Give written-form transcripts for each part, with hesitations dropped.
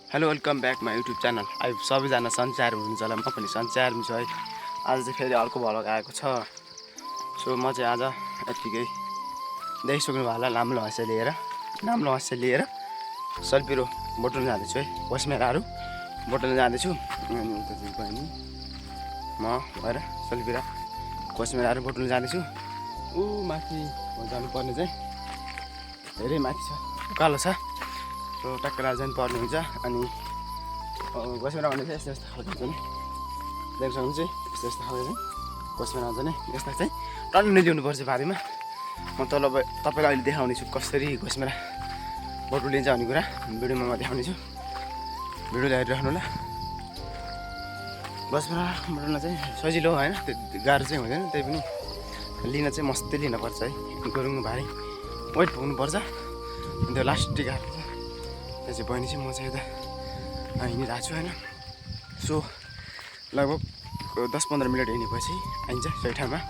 Hello welcome back my YouTube channel. सबैजना सन्चैरमा हुनुहुन्छ होला, म पनि सन्चैरमा छु है। आज चाहिँ फेरि अर्को भ्लग आएको छ। सो म चाहिँ आज यत्तिकै देखिसक्नु भयो होला, लाम्लो हँसिया लिएर सल्पिरो बोटुल्न जाँदैछु है। कोसमेराहरू बोटुल्न जाँदैछु। अनि उता चाहिँ बहिनी म भएर सल्पिरा कोसमेराहरू बोटुल्न जाँदैछु। ऊ माथि जानुपर्ने चाहिँ धेरै माथि छ, उकालो छ। सो टक्कर जानुपर्ने हुन्छ। अनि कोसमेरा भन्ने चाहिँ यस्तो खालको हुन्छ नि, देख्न सक्नुहुन्छ यस्तो खालको चाहिँ कोसमेरा हुन्छ नि। यसलाई चाहिँ टन्नै ल्याउनुपर्छ बारीमा। म तपाईँलाई अहिले देखाउने छु कसरी कोसमेरा बोटुलिन्छ भन्ने कुरा भिडियोमा म देखाउने छु। भिडियो हेरिराख्नु होला। कोसमेरा बोटुल्न चाहिँ सजिलो होइन, त्यो गाह्रो चाहिँ हुँदैन। त्यही पनि लिन चाहिँ मस्तै लिनुपर्छ है। गुरुङ भारी वेट पुग्नुपर्छ, त्यो लास्टै गाह्रो छ। त्यो चाहिँ बहिनी चाहिँ म चाहिँ यता हिँडिरहेको छु होइन। सो लगभग 10-15 मिनट हिँडेपछि आइन्छ सही ठाउँमा।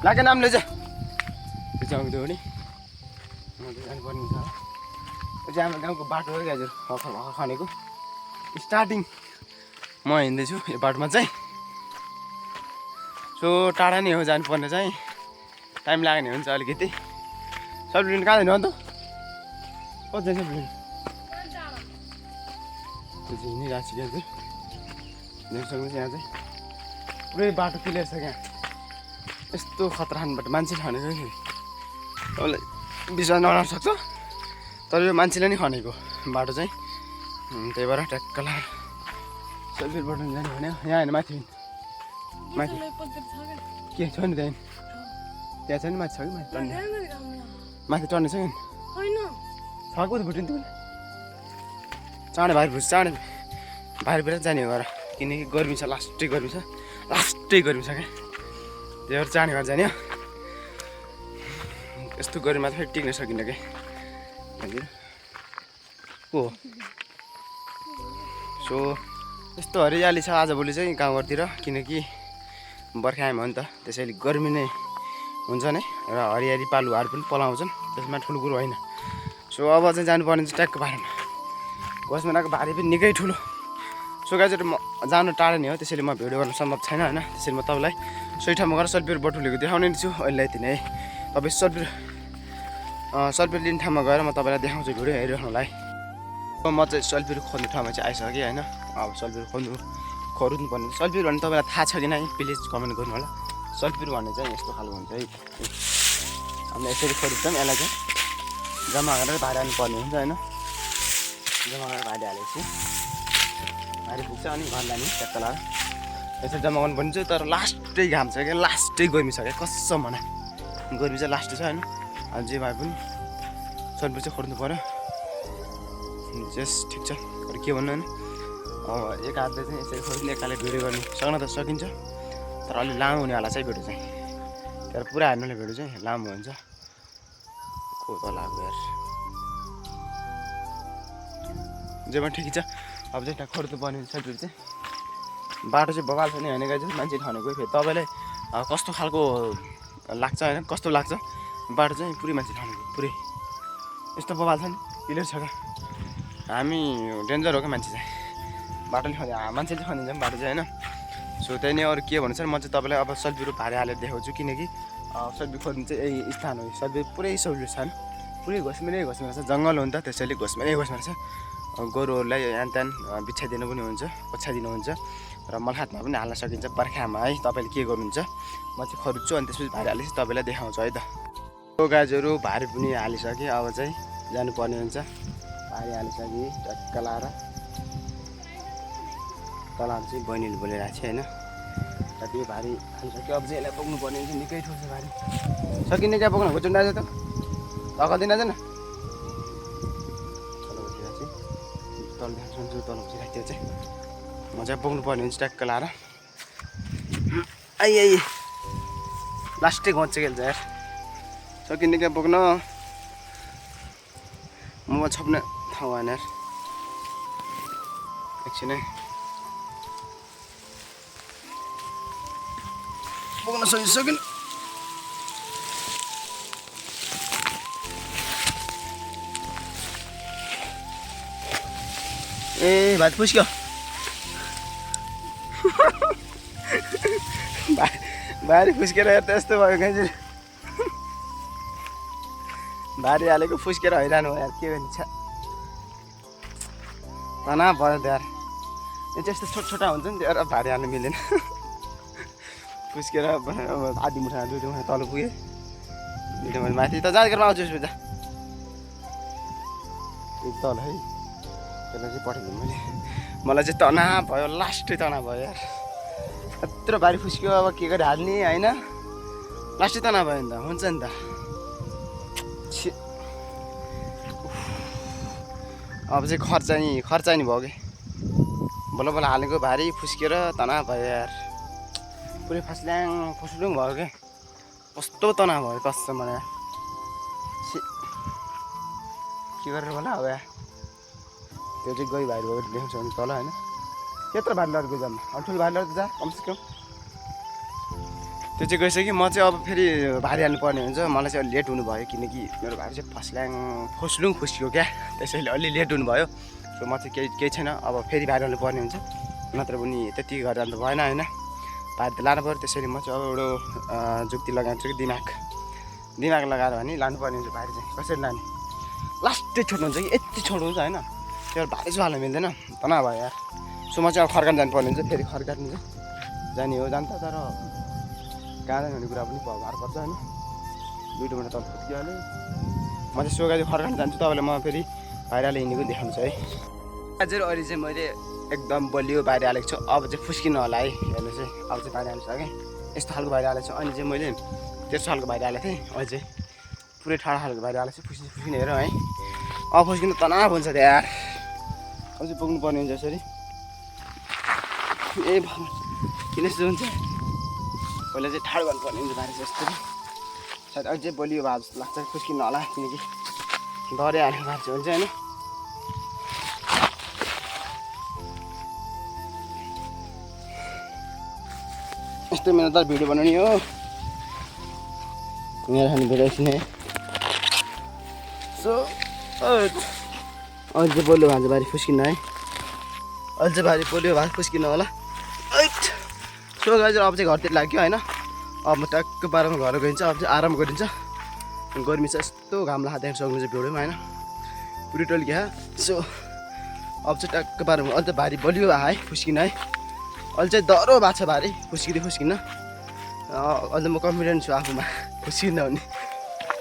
लाग्यो नाम लैजा त्यो चाहिँ आउँदो नि म चाहिँ जानुपर्ने छ। त्यो चाहिँ हाम्रो गाउँको बाटो हो क्या हजुर, भर्खर खनेको स्टार्टिङ म हिँड्दैछु यो बाटोमा चाहिँ। सो टाढा नै हो जानुपर्ने चाहिँ, टाइम लाग्ने हुन्छ अलिकति। सब्जी कहाँ जाने अन्त कति जान्छ सब्जी? त्यो चाहिँ हिँडिरहेको छु क्या हजुर, देख्न सक्नुहुन्छ। यहाँ चाहिँ पुरै बाटो क्लियर छ क्या। यस्तो खतराबाट मान्छे खनेको कि तपाईँलाई विश्वास नगर्न सक्छ, तर यो मान्छेले नै खनेको बाटो चाहिँ। त्यही भएर ट्याक्क लगाएर सेल्फीबाट जाने भन्यो। यहाँ होइन माथि के छ नि त्यहाँ छ नि, माथि छ कि माथि टन्ने, माथि टन्ने छ कि छ कति फुट्यो नि चाँडै भाइ भुस चाँडै भाइ बेला जाने हो, किनकि गर्मी छ, लास्टै गर्मी छ क्या। त्यही भएर चाँडै घर जाने हो। यस्तो गर्मीमा त फेरि टिक्न सकिन्न क्या हजुर हो। सो यस्तो हरियाली छ आजभोलि चाहिँ गाउँघरतिर, किनकि बर्खा आयो भने त त्यसैले गर्मी नै हुन्छ नै, र हरियाली पालुवाहरू पनि पलाउँछन्, त्यसमा ठुलो कुरो होइन। सो अब चाहिँ जानुपर्ने चाहिँ ट्याक्क बारीमा। कोसमेराको भारी पनि निकै ठुलो। सो गाइजहरू म जानु टाढा नै हो, त्यसैले म भिडियो गर्न सम्भव छैन होइन। त्यसैले म तपाईँलाई सही ठाउँमा गएर सल्पिरो बोटुलेको देखाउने छु अहिले यति नै। तपाईँ सल्पिरो लिने ठाउँमा गएर म तपाईँलाई देखाउँछु, भिडियो हेरिराख्नुलाई। म चाहिँ सल्पिरो खोज्ने ठाउँमा चाहिँ आइसकेँ होइन। अब सल्पिरो खोज्नु पर्ने, सल्पिरो भन्ने तपाईँलाई थाहा छ कि नै प्लिज कमेन्ट गर्नु होला। सल्पिरो भन्ने चाहिँ यस्तो खालको हुन्छ है, हामीले यसरी खोज्छौँ। यसलाई चाहिँ जम्मा गरेर भारी हाल्नु पर्ने हुन्छ होइन। जम्मा गरेर भारी हालेपछि भारी पुग्छ, अनि घर लाने ट्याक्क लगाएर यसरी जम्मा गर्नुपर्ने चाहिँ। तर लास्टै घाम छ क्या, लास्टै गर्मी छ क्या, कसम भन गर्मी चाहिँ लास्टै छ होइन। अब जे भए पनि सल्पिरो चाहिँ खोज्नु पऱ्यो। जस ठिक छ, अरू के भन्नु होइन। अब एक हातले चाहिँ यसरी खोज्ने, एक हातले भिडियो गर्नु सक्न त सकिन्छ, तर अलिक लामो हुनेवाला चाहिँ भिडियो चाहिँ। तर पुरा हेर्नुलाई भिडियो चाहिँ लामो हुन्छ। को तलाएको यार जे पनि ठिकै छ। अब चाहिँ त्यहाँ खोज्नु पर्ने सल्पिरो चाहिँ। बाटो चाहिँ बवाल छ नि होइन गाइज, मान्छे खनेको। फेरि तपाईँलाई कस्तो खालको लाग्छ होइन, कस्तो लाग्छ बाटो चाहिँ पुरै मान्छे खनेको, पुरै यस्तो बवाल छ नि, क्लियर छ क्या। हामी डेन्जर हो क्या मान्छे चाहिँ, बाटोले मान्छेले खनिन्छ बाटो चाहिँ होइन। सो त्यही नै, अरू के भन्नु छ। म चाहिँ तपाईँलाई अब सल्पिरो भारी हालेर देखाउँछु, किनकि सल्पिरो खोज्नु चाहिँ यही स्थान हो। सल्पिरो पुरै सल्पिरो स्थान, पुरै घोसमेरै छ, जङ्गल हो नि त, त्यसैले घोसमेरै छ। गोरुहरूलाई यहाँ त्यहाँ बिछाइदिनु पनि हुन्छ, ओछ्याइदिनु हुन्छ, र मलखातमा पनि हाल्न सकिन्छ बर्खामा है। तपाईँले के गर्नुहुन्छ, म चाहिँ खोज्छु अनि त्यसपछि भारी हालेपछि तपाईँलाई देखाउँछु है त। यो गाजहरू भारी पनि हालिसकेँ, अब चाहिँ जानुपर्ने हुन्छ। भारी हालिसकेँ टक्क लाएर, तलहरू चाहिँ बहिनीले बोलिरहेको छ होइन। कति भारी हालिसक्यो, अब चाहिँ यसलाई बोक्नुपर्ने हुन्छ। निकै ठुलो छ भारी, सकिने क्या बोक्न, घुच्नु आएछ त अगाल्दैन जान तल देखाउँछु, तल बसिरहेको थियो चाहिँ म चाहिँ बोक्नु पर्ने हुन्छ ट्याक्क लाएर। आइ लास्टै घोच्छ खेल्छ यार, सकिने क्या बोक्न, म छोप्ने ठाउँ भएन यार। एकछिन है बोक्न सकिन। ए भाइ फुस्क्यो भारी फुस्केर हेर्दा यस्तो भयो गाइजु भारी हालेको फुस्केर हैरान भयो यार के भन्छ तनाव भयो त यार यो चाहिँ यस्तो छोटा हुन्छ नि त्यो भारी हाल्नु मिलेन फुस्केर अब आधी मुठा दुई मुठा तल पुगेँ दुईवटा मैले माथि त जाँगरमा आउँछु यसो तल है त्यसलाई चाहिँ पठाइदिउँ मैले मलाई चाहिँ तनाव भयो लास्टै तनाव भयो यार यत्रो भारी फुस्क्यो अब के गरी हाल्ने होइन लास्टै तनाव भयो नि त हुन्छ नि त अब चाहिँ खर्चाइ नि भयो कि बल्ल बल्ल हालेको भारी फुस्केर तनाव भयो यार पुरै फुस्लुङ भयो क्या कस्तो तनाव भयो कस्तो मलाई के गरेर होला अब यार त्यो चाहिँ गई भाइ भयो देखाउँछ भने तल होइन त्यत्रो भारी लगेको जम्मा अब ठुलो भारी लगेर जा कमसेकम त्यो चाहिँ गइसक्यो म चाहिँ अब फेरि भारी हाल्नु पर्ने हुन्छ मलाई चाहिँ अलि लेट हुनुभयो किनकि मेरो भारी चाहिँ फुस्लुङ फुस्क्यो क्या त्यसैले अलि लेट हुनुभयो सो म चाहिँ केही छैन अब फेरि भारी हाल्नु पर्ने हुन्छ नत्र पनि त्यति गरेर त भएन होइन भारी त लानु पऱ्यो त्यसैले म चाहिँ अब एउटा जुक्ति लगाउँछु कि दिमाग लगाएर भने लानुपर्ने हुन्छ भारी चाहिँ कसरी लाने लास्टै छोड्नु हुन्छ कि यति छोड्नु हुन्छ होइन त्यो भारी चाहिँ हाल्नु मिल्दैन तनाव भयो यार सो म चाहिँ अब खर्कान जानुपर्ने हुन्छ फेरि खर्कान चाहिँ जाने हो जान्छ तर कहाँ जाने भन्ने कुरा पनि भएर पर्छ होइन दुईवटा मिनट तल फुत्किहाल्यो म चाहिँ सोगा चाहिँ खर्कान जान्छु तपाईँलाई म फेरि भारी हालेर हिँडेको देखाउँछ है हजुर अहिले चाहिँ मैले एकदम बलियो भारी हालेको छु अब चाहिँ फुस्किनु होला है हेर्नु चाहिँ अब चाहिँ भारी हाल्छु कि यस्तो खालको भारी हालेको छु अनि चाहिँ मैले त्यस्तो खालको भारी हालेको थिएँ अहिले चाहिँ पुरै ठाडो खालको भारी हालेको छु फुस्किने हेर है अब फुस्किनु तनाव हुन्छ त यार अब चाहिँ पुग्नु पर्ने हुन्छ यसरी ए किन यस्तो हुन्छ पहिला चाहिँ ठाडो गर्नुपर्ने हुन्छ भारी चाहिँ यस्तो सायद अझै बलियो भए जस्तो लाग्छ फुस्किनु होला किनकि डरै हालेको भारी चाहिँ हुन्छ होइन यस्तो मेरो त भिडियो बनाउने हो मेरो खाने भिडियो एकछिन सो अहिले चाहिँ बलियो भान्जा भारी फुस्किनु है अहिले चाहिँ भारी बलियो भारी फुस्किनु होला सो गाइज अब चाहिँ घरतिर लाग्यो होइन अब म टक्क 12 घर गइन्छ अब चाहिँ आराम गरिन्छ गर्मी चाहिँ यस्तो घाम लाग्दा देख्न सक्नुहुन्छ भिडियोमा होइन पुरै टल्क्या सो अब चाहिँ टक्क 12 अहिले चाहिँ भारी बलियो है फुस्किनु है अहिले चाहिँ डह्रो भएको छ भारी फुस्किन अहिले म कन्फिडेन्ट छु आफूमा फुस्किन भने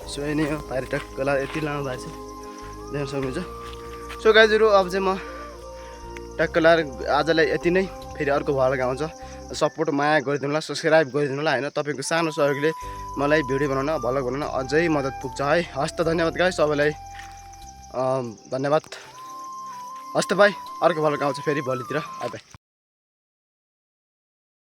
सो यही नै हो भारी टक्क यति लामो भएको छ देख्न सक्नुहुन्छ सो गाइजहरू अब चाहिँ म टक्क लाएर आजलाई यति नै फेरि अर्को भएर आउँछ सपोर्ट माया गरिदिनु होला सब्सक्राइब गरिदिनु होला होइन तपाईँको सानो सहयोगले मलाई भिडियो बनाउन भ्लग बनाउन अझै मद्दत पुग्छ है हस् त धन्यवाद गाइस सबैलाई धन्यवाद हस् त भाइ अर्को भ्लग आउँछ फेरि भोलितिर बाइ बाइ